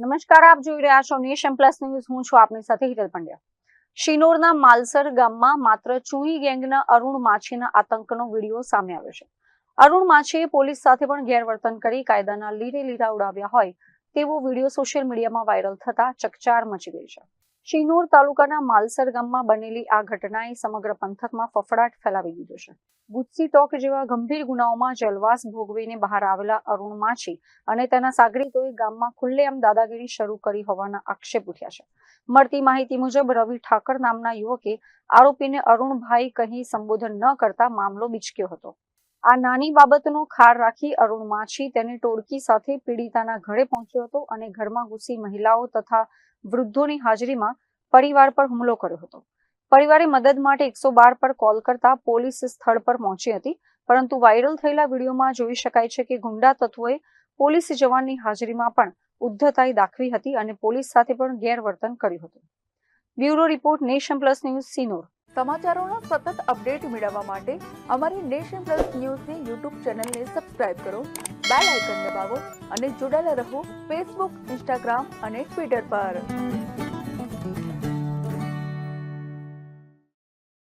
નમસ્કાર, આપ જોઈ રહ્યા છો નેશન પ્લસ ન્યૂઝ. હું છું આપની સાથે હિરલ પંડ્યા. શિનોરના માલસર ગામમાં માત્ર ચૂઈ ગેંગના અરુણ માછીના આતંકનો વિડીયો સામે આવ્યો છે. અરુણ માછીએ પોલીસ સાથે પણ ગેરવર્તન કરી કાયદાના લીરા ઉડાવ્યા હોય તેવો વિડીયો સોશિયલ મીડિયામાં વાયરલ થતા ચકચાર મચી ગઈ છે. શિનોર તાલુકાના માલસર ગામમાં બનેલી આ ઘટનાએ સમગ્ર પંથકમાં ફફડાટ ફેલાવી દીધો છે. ગુજસી ટોક જેવા ગંભીર ગુનાઓમાં જેલવાસ ભોગવીને બહાર આવેલા અરુણ માછી અને તેના સાગરીતોએ ગામમાં ખુલ્લેઆમ દાદાગીરી શરૂ કરી હોવાના આક્ષેપ ઉઠ્યા છે. મળતી માહિતી મુજબ રવિ ઠાકર નામના યુવકે આરોપીને અરુણભાઈ કહી સંબોધન ન કરતા મામલો બીચક્યો હતો. આ નાની બાબતનો ખાર રાખી અરુણ માછી તેની ટોળકી સાથે પીડિતાના ઘરે પહોંચ્યો હતો અને ઘરમાં ઘૂસી મહિલાઓ તથા વૃદ્ધોની હાજરીમાં પરિવાર પર હુમલો કર્યો હતો. પરિવારે મદદ માટે 112 પર કોલ કરતા પોલીસ સ્થળ પર પહોંચી હતી, પરંતુ વાયરલ થયેલા વિડીયોમાં જોઈ શકાય છે કે ગુંડા તત્વોએ પોલીસ જવાનની હાજરીમાં પણ ઉદ્ધતાઈ દાખવી હતી અને પોલીસ સાથે પણ ગેરવર્તન કર્યું હતું. Bureau report, Nation Plus News, Sinor. સમાચારોના સતત અપડેટ મેળવવા માટે અમારી નેશન પ્લસ ન્યૂઝની યુટ્યુબ ચેનલને સબસ્ક્રાઇબ કરો, બેલ આઇકન દબાવો અને જોડાયેલા રહો ફેસબુક, ઇન્સ્ટાગ્રામ અને ટ્વિટર પર.